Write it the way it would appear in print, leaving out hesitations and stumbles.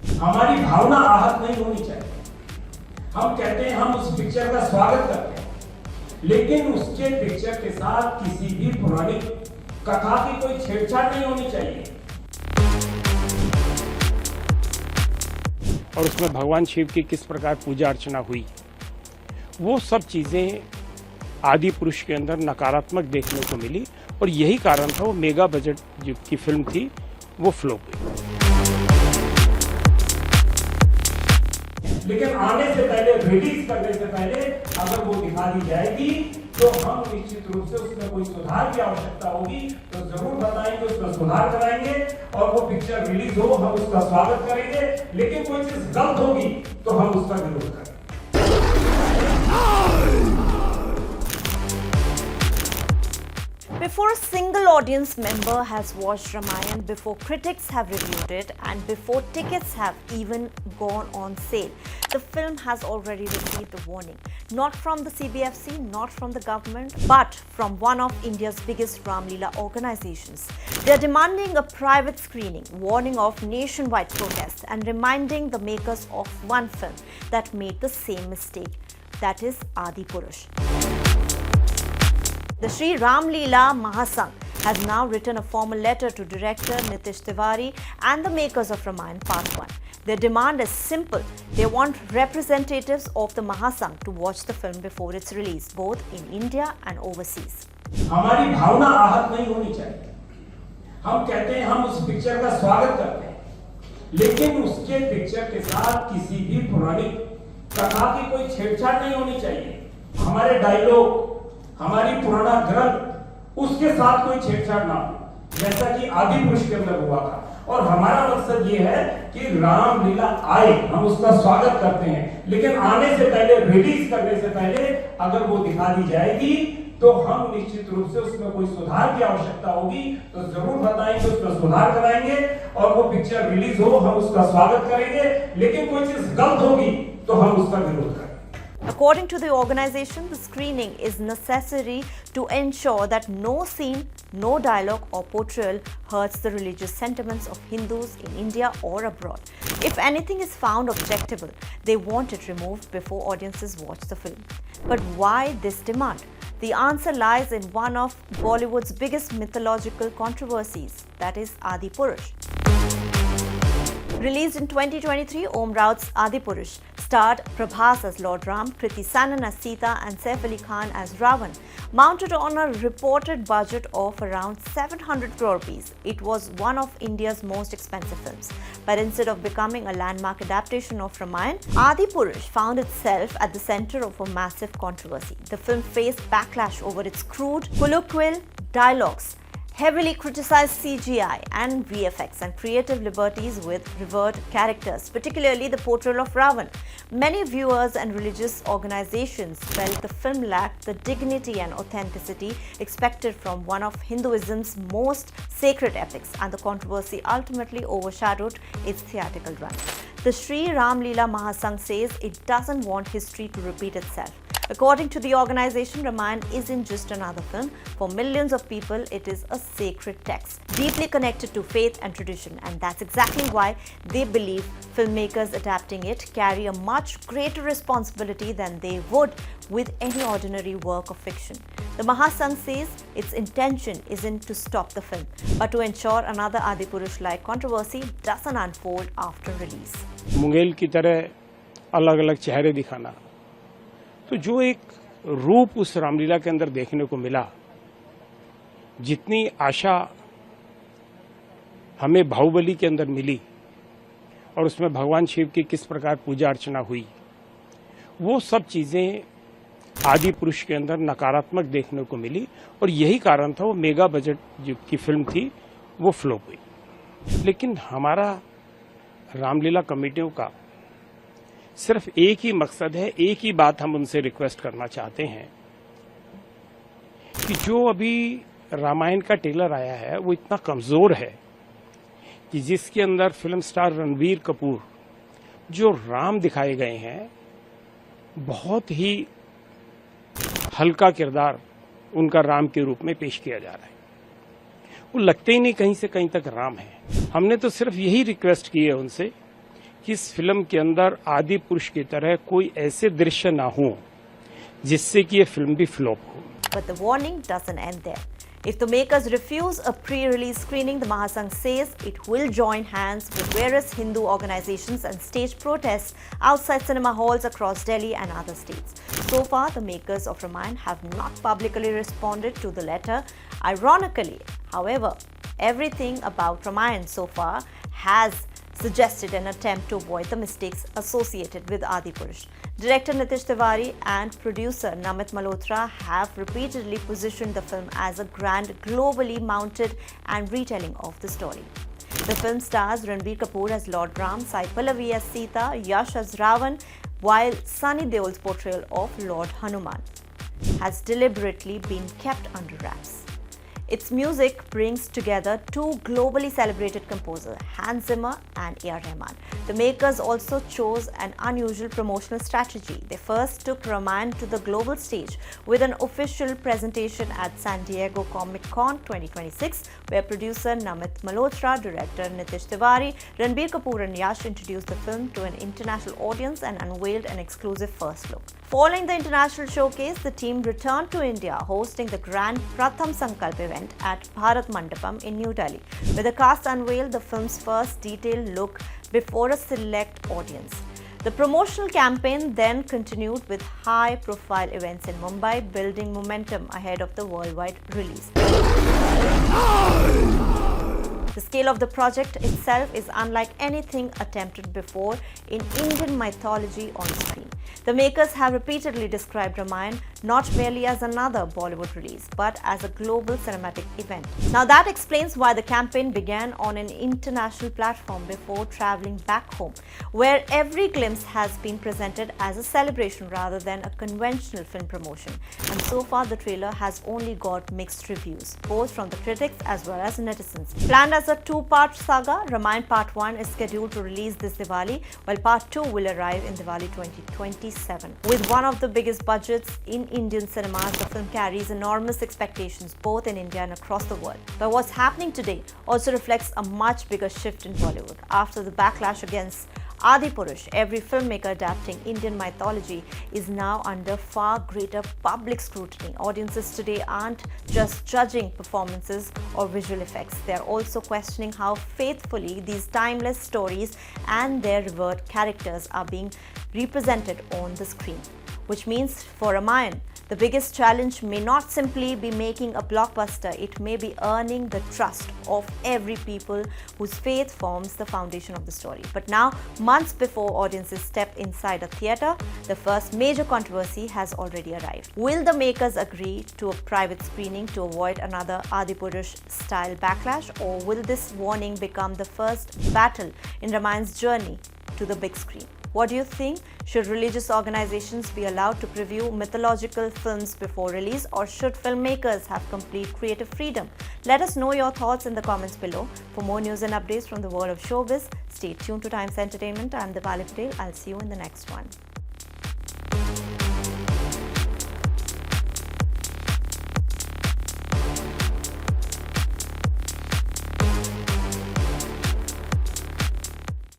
हमारी भावना आहत नहीं होनी चाहिए। हम कहते हैं हम उस पिक्चर का स्वागत करते हैं, लेकिन उसके पिक्चर के साथ किसी भी पुरानी कथा की कोई छेड़छाड़ नहीं होनी चाहिए। और उसमें भगवान शिव की किस प्रकार पूजा अर्चना हुई, वो सब चीजें आदि पुरुष के अंदर नकारात्मक देखने को मिली और यही कारण था वो मेगा बजट की फिल्म थी वो फ्लॉप हुई। लेकिन आने से पहले, रिलीज करने से पहले अगर वो दिखा दी जाएगी तो हम निश्चित रूप से उसमें कोई सुधार की आवश्यकता होगी तो जरूर बताएंगे, उसमें सुधार कराएंगे और वो पिक्चर रिलीज हो हम उसका स्वागत करेंगे। लेकिन कोई चीज गलत होगी तो हम उसका विरोध करेंगे। Before a single audience member has watched Ramayan, before critics have reviewed it, and before tickets have even gone on sale, the film has already received a warning. Not from the CBFC, not from the government, but from one of India's biggest Ramlila organizations. They are demanding a private screening, warning of nationwide protests, and reminding the makers of one film that made the same mistake, that is Adi Purush. The Sri Ramlila Mahasangh has now written a formal letter to director Nitish Tiwari and the makers of Ramayan Part 1. Their demand is simple. They want representatives of the Mahasangh to watch the film before its release, both in India and overseas. हमारी भावना आहत नहीं होनी चाहिए। हम कहते हैं हम उस पिक्चर का स्वागत करते हैं, लेकिन उसके पिक्चर के साथ किसी भी पुरानी कथा की कोई छेड़छाड़ नहीं होनी चाहिए। हमारे डायलॉग, हमारी पुराना ग्रंथ, उसके साथ कोई छेड़छाड़ ना हो, जैसा कि आदि पुरुष के अंदर हुआ था। और हमारा मकसद ये है कि रामलीला आए, हम उसका स्वागत करते हैं, लेकिन आने से पहले, रिलीज करने से पहले अगर वो दिखा दी जाएगी तो हम निश्चित रूप से उसमें कोई सुधार की आवश्यकता होगी तो जरूर बताएंगे, उसमें सुधार कराएंगे और वो पिक्चर रिलीज हो हम उसका स्वागत करेंगे। लेकिन कोई चीज गलत होगी तो हम उसका विरोध करेंगे। According to the organization, the screening is necessary to ensure that no scene, no dialogue or portrayal hurts the religious sentiments of Hindus in India or abroad. If anything is found objectionable, they want it removed before audiences watch the film. But why this demand? The answer lies in one of Bollywood's biggest mythological controversies, that is Adi Purush. Released in 2023, Om Raut's Adi Purush starred Prabhas as Lord Ram, Kriti Sanon as Sita and Saif Ali Khan as Ravan. Mounted on a reported budget of around 700 crore rupees, it was one of India's most expensive films. But instead of becoming a landmark adaptation of Ramayan, Adi Purush found itself at the center of a massive controversy. The film faced backlash over its crude, colloquial dialogues, heavily criticized CGI and VFX, and creative liberties with revered characters, particularly the portrayal of Ravan. Many viewers and religious organizations felt the film lacked the dignity and authenticity expected from one of Hinduism's most sacred epics, and the controversy ultimately overshadowed its theatrical run. The Sri Ramlila Mahasangh says it doesn't want history to repeat itself. According to the organization, Ramayan isn't just another film. For millions of people, it is a sacred text, deeply connected to faith and tradition, and that's exactly why they believe filmmakers adapting it carry a much greater responsibility than they would with any ordinary work of fiction. The Mahasangh says its intention isn't to stop the film, but to ensure another Adi Purush-like controversy doesn't unfold after release. Munger की तरह अलग अलग चेहरे दिखाना, तो जो एक रूप उस रामलीला के अंदर देखने को मिला, जितनी आशा हमें बाहुबली के अंदर मिली और उसमें भगवान शिव की किस प्रकार पूजा अर्चना हुई, वो सब चीजें आदि पुरुष के अंदर नकारात्मक देखने को मिली और यही कारण था वो मेगा बजट की फिल्म थी वो फ्लॉप हुई। लेकिन हमारा रामलीला कमेटियों का सिर्फ एक ही मकसद है, एक ही बात हम उनसे रिक्वेस्ट करना चाहते हैं कि जो अभी रामायण का ट्रेलर आया है वो इतना कमजोर है कि जिसके अंदर फिल्म स्टार रणबीर कपूर जो राम दिखाए गए हैं, बहुत ही हल्का किरदार उनका राम के रूप में पेश किया जा रहा है। वो लगते ही नहीं कहीं से कहीं तक राम है। हमने तो सिर्फ यही रिक्वेस्ट की है उनसे कि इस फिल्म के अंदर आदि पुरुष की तरह कोई ऐसे दृश्य ना हो जिससे कि ये फिल्म भी फ्लॉप हो। But the warning doesn't end there. If the makers refuse a pre-release screening, the Mahasangh says it will join hands with various Hindu organizations and stage protests outside cinema halls across Delhi and other states. So far, the makers of Ramayana have not publicly responded to the letter. Ironically, however, everything about Ramayana so far has suggested an attempt to avoid the mistakes associated with Adipurush. Director Nitish Tiwari and producer Namit Malhotra have repeatedly positioned the film as a grand, globally mounted and retelling of the story. The film stars Ranbir Kapoor as Lord Ram, Sai Pallavi as Sita, Yash as Ravan, while Sunny Deol's portrayal of Lord Hanuman has deliberately been kept under wraps. Its music brings together two globally celebrated composers, Hans Zimmer and A.R. Rahman. The makers also chose an unusual promotional strategy. They first took Ramayana to the global stage with an official presentation at San Diego Comic-Con 2026, where producer Namit Malhotra, director Nitish Tiwari, Ranbir Kapoor and Yash introduced the film to an international audience and unveiled an exclusive first look. Following the international showcase, the team returned to India, hosting the grand Pratham Sankalp event at Bharat Mandapam in New Delhi, where the cast unveiled the film's first detailed look before a select audience. The promotional campaign then continued with high-profile events in Mumbai, building momentum ahead of the worldwide release. The scale of the project itself is unlike anything attempted before in Indian mythology on screen. The makers have repeatedly described Ramayana not merely as another Bollywood release, but as a global cinematic event. Now that explains why the campaign began on an international platform before traveling back home, where every glimpse has been presented as a celebration rather than a conventional film promotion. And so far, the trailer has only got mixed reviews, both from the critics as well as netizens. Planned as a two-part saga, Ramayana Part 1 is scheduled to release this Diwali, while Part 2 will arrive in Diwali 2027. With one of the biggest budgets in Indian cinemas, the film carries enormous expectations both in India and across the world. But what's happening today also reflects a much bigger shift in Bollywood. After the backlash against Adipurush, every filmmaker adapting Indian mythology is now under far greater public scrutiny. Audiences today aren't just judging performances or visual effects. They are also questioning how faithfully these timeless stories and their revered characters are being represented on the screen. Which means for Ramayana, the biggest challenge may not simply be making a blockbuster, it may be earning the trust of every people whose faith forms the foundation of the story. But now, months before audiences step inside a theatre, the first major controversy has already arrived. Will the makers agree to a private screening to avoid another Adipurush-style backlash, or will this warning become the first battle in Ramayana's journey to the big screen? What do you think? Should religious organizations be allowed to preview mythological films before release, or should filmmakers have complete creative freedom? Let us know your thoughts in the comments below. For more news and updates from the world of showbiz, stay tuned to Times Entertainment. I'm Diwali Patel. I'll see you in the next one.